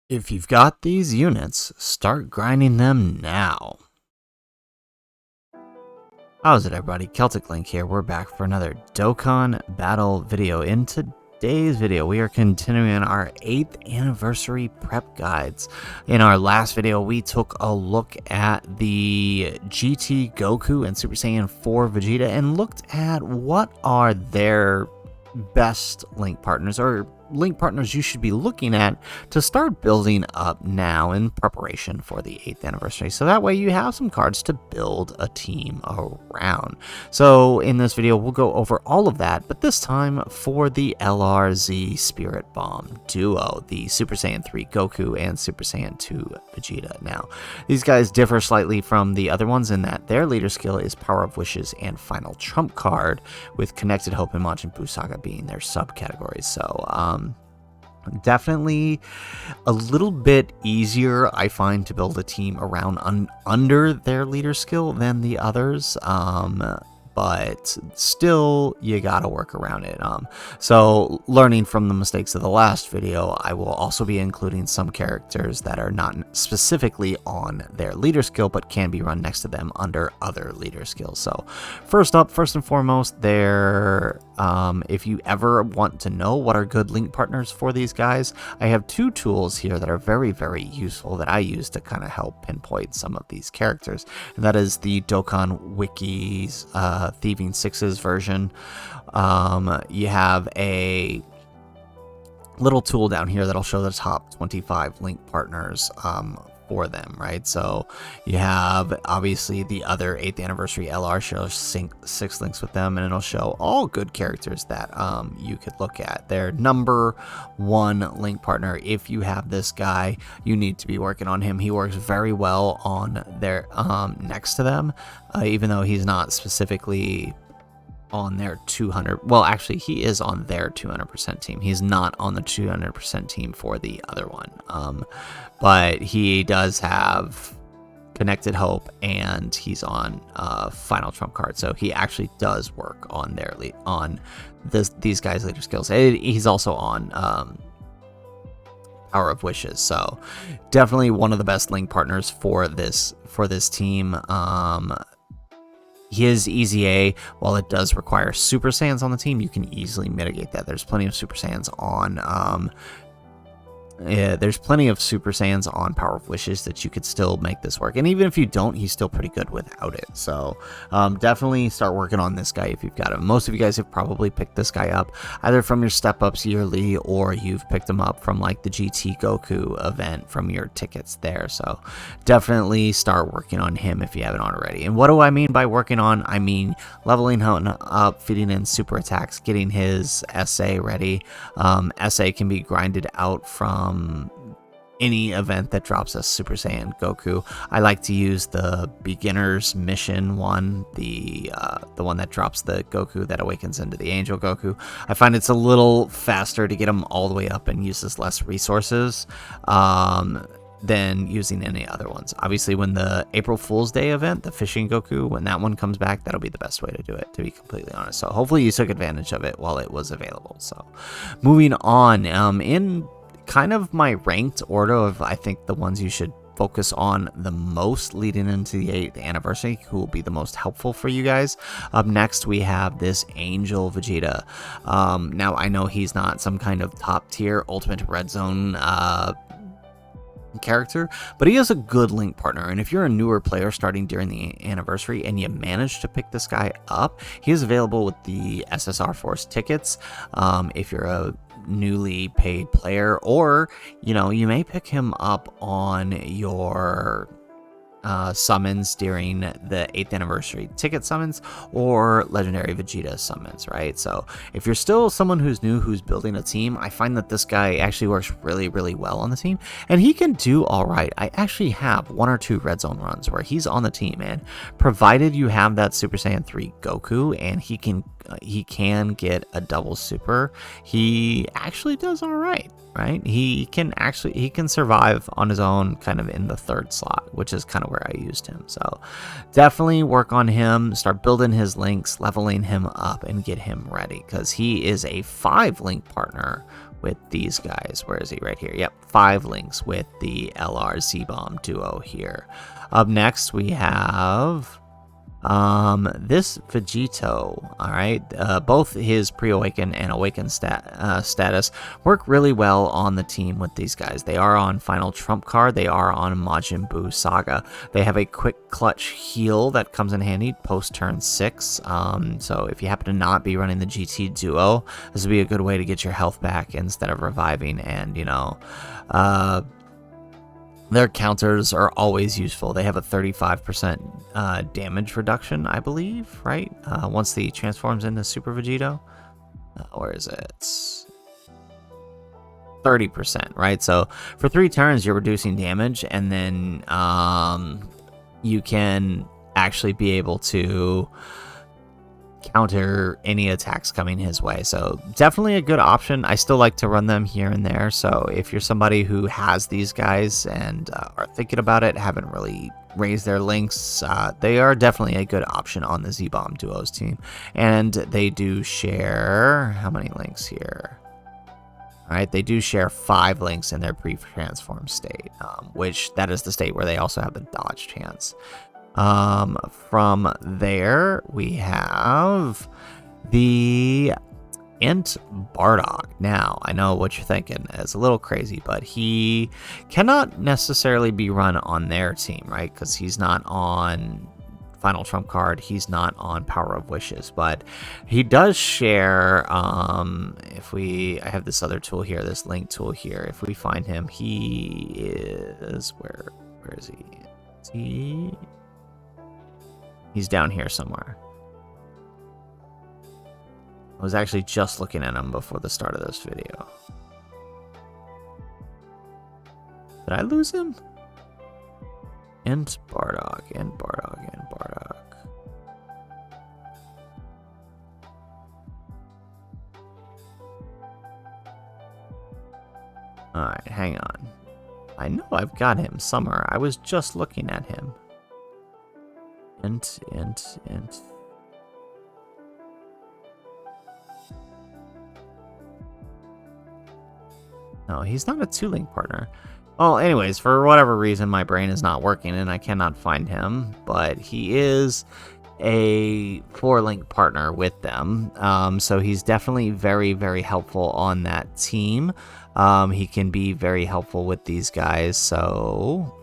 If you've got these units, start grinding them now. How's it, everybody? Celtic Link here. We're back for another Dokkan battle video. In today's video, we are continuing our 8th anniversary prep guides. In our last video, we took a look at the GT Goku and Super Saiyan 4 Vegeta and looked at what are their best link partners, or link partners you should be looking at to start building up now in preparation for the 8th anniversary, so that way you have some cards to build a team around. So in this video we'll go over all of that, but this time for the LRZ Spirit Bomb duo, the Super Saiyan 3 Goku and Super Saiyan 2 Vegeta. Now these guys differ slightly from the other ones in that their leader skill is Power of Wishes and Final Trump card, with Connected Hope and Majin Buu Saga being their subcategories. So definitely a little bit easier, I find, to build a team around under their leader skill than the others, but still you gotta work around it. So learning from the mistakes of the last video, I will also be including some characters that are not specifically on their leader skill but can be run next to them under other leader skills. So first and foremost, if you ever want to know what are good link partners for these guys, I have two tools here that are very, very useful that I use to kind of help pinpoint some of these characters. And that is the Dokkan Wiki's Thieving Sixes version. You have a little tool down here that'll show the top 25 link partners for them, right? So you have obviously the other 8th anniversary LR shows 6 links with them, and it'll show all good characters that you could look at. Their number 1 link partner, if you have this guy, you need to be working on him. He works very well on their next to them, even though he's not specifically on their 200, well, actually he is on their 200% team. He's not on the 200% team for the other one, but he does have Connected Hope and he's on Final Trump card, so he actually does work on their these guys' leader skills. He's also on Power of Wishes, so definitely one of the best link partners for this team. His easy A, while it does require Super Saiyans on the team, you can easily mitigate that. There's plenty of Super Saiyans on Power of Wishes that you could still make this work. And even if you don't, he's still pretty good without it. So definitely start working on this guy if you've got him. Most of you guys have probably picked this guy up either from your step ups yearly, or you've picked him up from like the GT Goku event from your tickets there. So definitely start working on him if you haven't already. And what do I mean by working on? I mean leveling him up, feeding in super attacks, getting his SA ready. SA can be grinded out from any event that drops a Super Saiyan Goku. I like to use the beginner's mission one, the one that drops the Goku that awakens into the Angel Goku. I find it's a little faster to get him all the way up and uses less resources than using any other ones. Obviously, when the April Fool's Day event, the Fishing Goku, when that one comes back, that'll be the best way to do it, to be completely honest. So hopefully you took advantage of it while it was available. So moving on, in kind of my ranked order of, I think, the ones you should focus on the most leading into the 8th anniversary, who will be the most helpful for you guys. Up next, we have this Angel Vegeta. Now, I know he's not some kind of top tier Ultimate Red Zone character, but he is a good link partner. And if you're a newer player starting during the anniversary and you manage to pick this guy up, he is available with the SSR Force tickets. If you're a newly paid player, or you may pick him up on your summons during the 8th anniversary ticket summons or legendary Vegeta summons, right? So if you're still someone who's new, who's building a team, I find that this guy actually works really, really well on the team, and he can do all right. I actually have 1 or 2 red zone runs where he's on the team, and provided you have that Super Saiyan 3 Goku and he can get a double super, he actually does all right. Right, he can survive on his own, kind of in the 3rd slot, which is kind of where I used him. So definitely work on him, start building his links, leveling him up, and get him ready, because he is a 5 link partner with these guys. Where is he? Right here. Yep, 5 links with the LR Z-Bomb duo here. Up next, we have this Vegito. All right, both his pre-awaken and awaken status work really well on the team with these guys. They are on final trump card. They are on Majin Buu Saga. They have a quick clutch heal that comes in handy post turn 6. So if you happen to not be running the GT duo, this would be a good way to get your health back instead of reviving. And their counters are always useful. They have a 35% damage reduction, I believe, right? Once he transforms into Super Vegito. Where is it? 30%, right? So for 3 turns, you're reducing damage, and then you can actually be able to counter any attacks coming his way. So definitely a good option. I still like to run them here and there. So if you're somebody who has these guys and are thinking about it, haven't really raised their links, they are definitely a good option on the Z-Bomb Duos team. And they do share, how many links here? All right, they do share 5 links in their pre-transform state, which that is the state where they also have the dodge chance. From there, we have the Int Bardock. Now, I know what you're thinking. It's a little crazy, but he cannot necessarily be run on their team, right? Because he's not on final trump card. He's not on Power of Wishes, but he does share, I have this other tool here, this link tool here. If we find him, he is, where is he? Is he? He's down here somewhere. I was actually just looking at him before the start of this video. Did I lose him? Int Bardock, Int Bardock, Int Bardock. Alright, hang on. I know I've got him somewhere. I was just looking at him. Int. No, he's not a 2-link partner. Well, anyways, for whatever reason, my brain is not working and I cannot find him, but he is a 4-link partner with them. So he's definitely very, very helpful on that team. He can be very helpful with these guys, so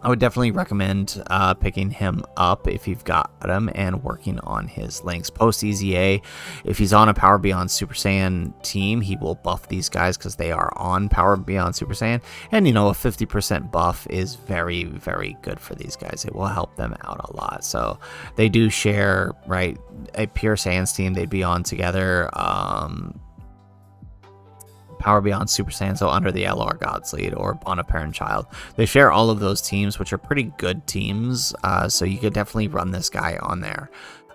I would definitely recommend picking him up if you've got him and working on his links. Post EZA, if he's on a Power Beyond Super Saiyan team, he will buff these guys because they are on Power Beyond Super Saiyan. And, a 50% buff is very, very good for these guys. It will help them out a lot. So they do share, right, a Pure Saiyans team. They'd be on together. Power Beyond Super Saiyan, so under the LR God's Lead or Bond of Parent Child. They share all of those teams, which are pretty good teams, so you could definitely run this guy on there.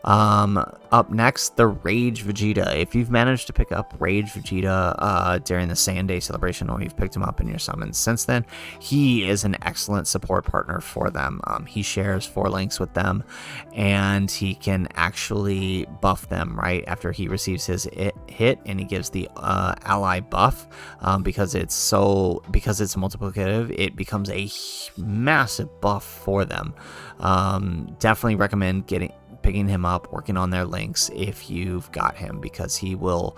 Up next, the Rage Vegeta. If you've managed to pick up Rage Vegeta during the Saiyan Day celebration, or you've picked him up in your summons since then, he is an excellent support partner for them. He shares 4 links with them, and he can actually buff them right after he receives his hit, and he gives the ally buff. Because it's multiplicative, it becomes a massive buff for them. Definitely recommend picking him up, working on their links if you've got him, because he will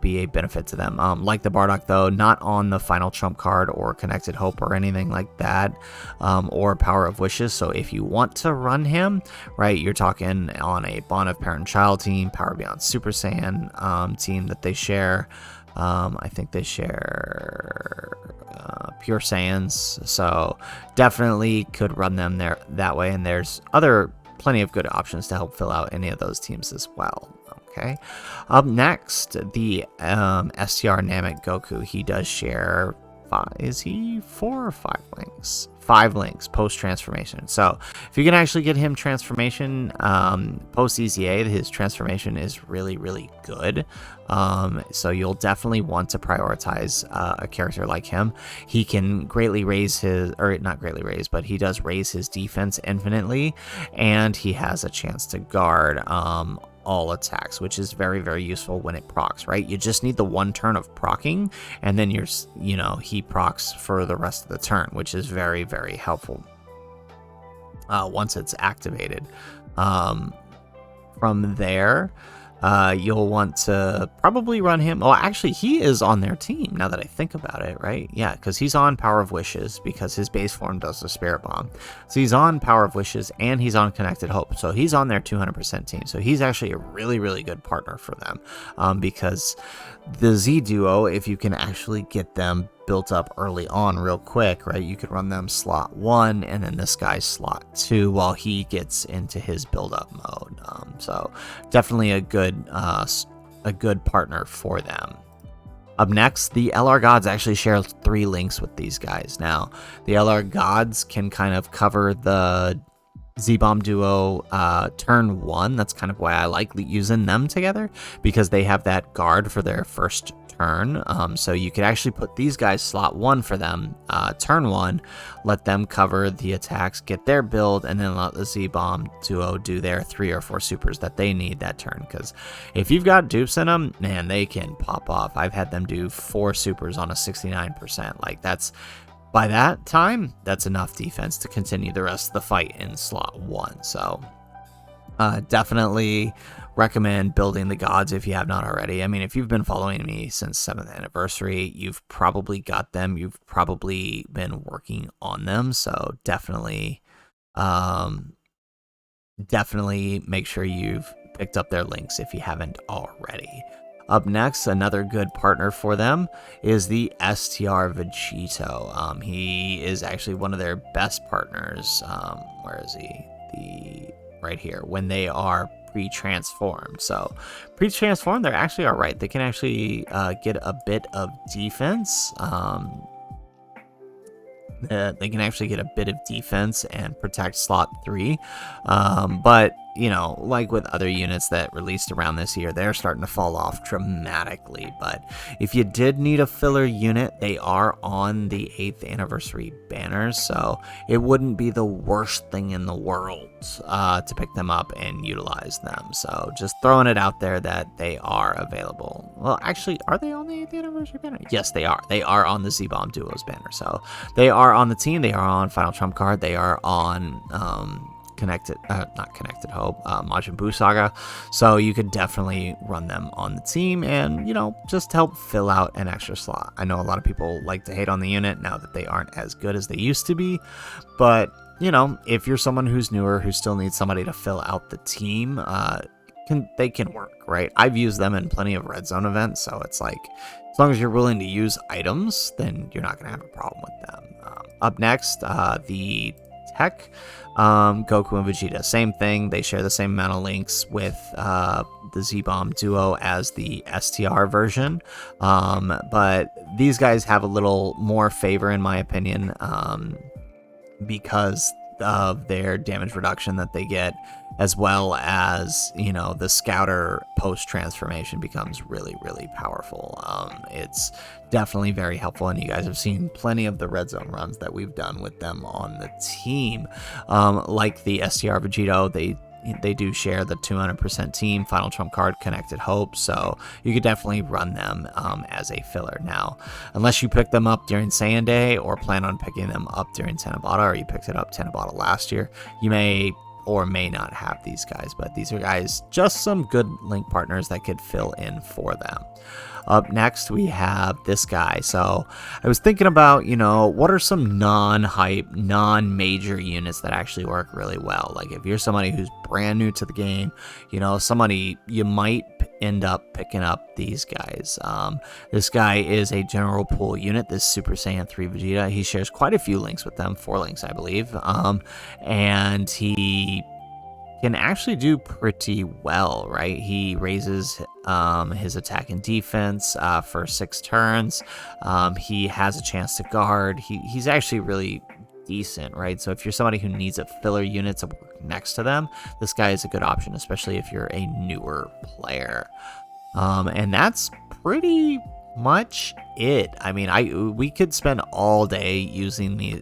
be a benefit to them. Like the Bardock, though, not on the final trump card or Connected Hope or anything like that, or Power of Wishes. So if you want to run him, right, you're talking on a Bond of Parent Child team, Power Beyond Super Saiyan team that they share. I think they share Pure Saiyans, so definitely could run them there that way. And there's plenty of good options to help fill out any of those teams as well. Okay. Up next, the SDR Dynamic Goku. He does share 4 or 5 links? 5 links post transformation. So if you can actually get him transformation post EZA, his transformation is really, really good. So you'll definitely want to prioritize a character like him. He can greatly raise not greatly raise, but he does raise his defense infinitely, and he has a chance to guard all attacks, which is very, very useful when it procs, right? You just need the one turn of procking, and then he procs for the rest of the turn, which is very, very helpful once it's activated. From there, you'll want to probably run him. Oh, actually, he is on their team now that I think about it, right? Yeah, because he's on Power of Wishes because his base form does the Spirit Bomb. So he's on Power of Wishes and he's on Connected Hope. So he's on their 200% team. So he's actually a really, really good partner for them because the Z Duo, if you can actually get them built up early on real quick, right? You could run them slot 1 and then this guy slot 2 while he gets into his build up mode. So definitely a good partner for them. Up next, the LR Gods actually share 3 links with these guys. Now, the LR Gods can kind of cover the Z-Bomb Duo turn 1. That's kind of why I like using them together, because they have that guard for their first turn. So you could actually put these guys slot 1 for them turn 1, let them cover the attacks, get their build, and then let the Z-Bomb Duo do their 3 or 4 supers that they need that turn. Because if you've got dupes in them, man, they can pop off. I've had them do 4 supers on a 69%. Like, by that time, that's enough defense to continue the rest of the fight in slot 1. So definitely recommend building the gods if you have not already. I mean, if you've been following me since 7th anniversary, you've probably got them. You've probably been working on them. So definitely make sure you've picked up their links if you haven't already. Up next, another good partner for them is the STR Vegito. He is actually one of their best partners. Where is he? Right here, when they are pre-transformed. So pre-transformed, they're actually all right. They can actually get a bit of defense. They can actually get a bit of defense and protect slot 3. But, like with other units that released around this year, they're starting to fall off dramatically. But if you did need a filler unit, they are on the 8th anniversary banners. So it wouldn't be the worst thing in the world to pick them up and utilize them. So just throwing it out there that they are available. Well, actually, are they on the 8th anniversary banner? Yes, they are. They are on the Z-Bomb Duos banner. So they are on the team. They are on Final Trump Card. They are on not Connected Hope, Majin Buu Saga. So you could definitely run them on the team and, just help fill out an extra slot. I know a lot of people like to hate on the unit now that they aren't as good as they used to be, but if you're someone who's newer, who still needs somebody to fill out the team, they can work, right? I've used them in plenty of red zone events, so it's like, as long as you're willing to use items, then you're not going to have a problem with them. Up next, the Tech, Goku and Vegeta. Same thing. They share the same amount of links with the Z-Bomb Duo as the STR version. But these guys have a little more favor, in my opinion, because of their damage reduction that they get, as well as, the Scouter post-transformation becomes really, really powerful. It's definitely very helpful, and you guys have seen plenty of the red zone runs that we've done with them on the team. Like the STR Vegito, they do share the 200% team, Final Trump Card, Connected Hope, so you could definitely run them as a filler. Now, unless you pick them up during Saiyan Day or plan on picking them up during Tenabata, or you picked it up Tenabata last year, you may or may not have these guys, but these are guys, just some good link partners that could fill in for them. Up next, we have this guy. So I was thinking about, what are some non-hype, non-major units that actually work really well? Like if you're somebody who's brand new to the game, somebody you might end up picking up these guys. This guy is a general pool unit, this Super Saiyan 3 Vegeta. He shares quite a few links with them, 4 links, I believe. And he can actually do pretty well, right? He raises his attack and defense for 6 turns. He has a chance to guard. He's actually really decent, right? So if you're somebody who needs a filler unit to work next to them, this guy is a good option, especially if you're a newer player. And that's pretty much it. I mean, we could spend all day using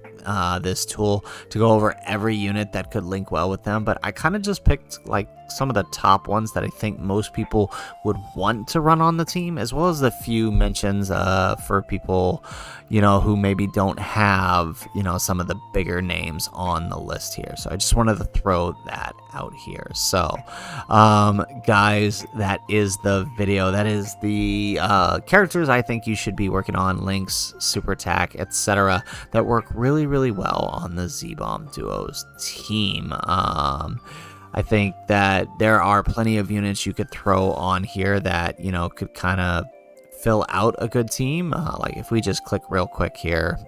this tool to go over every unit that could link well with them, but I kind of just picked like some of the top ones that I think most people would want to run on the team, as well as the few mentions for people, who maybe don't have, some of the bigger names on the list here. So I just wanted to throw that out here. So, guys, that is the video. That is the characters I think you should be working on, links, super attack, etc., that work really, really well on the Z-Bomb Duos team. I think that there are plenty of units you could throw on here that, could kind of fill out a good team. Like if we just click real quick here,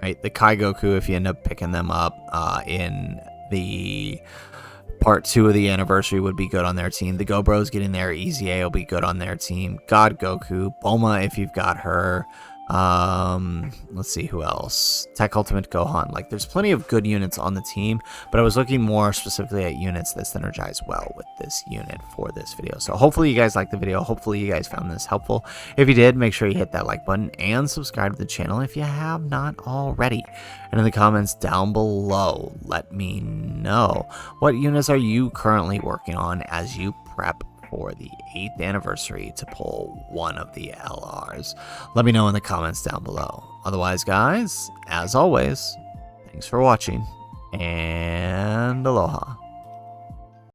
right, the Kai Goku, if you end up picking them up in the part 2 of the anniversary, would be good on their team. The Go Bros getting their Easy A will be good on their team. God Goku, Bulma if you've got her. Let's see who else. Tech Ultimate Gohan. Like, there's plenty of good units on the team, but I was looking more specifically at units that synergize well with this unit for this video. So hopefully you guys liked the video. Hopefully you guys found this helpful. If you did, make sure you hit that like button and subscribe to the channel if you have not already. And in the comments down below, let me know, what units are you currently working on as you prep for the 8th anniversary to pull one of the LRs? Let me know in the comments down below. Otherwise, guys, as always, thanks for watching, and aloha.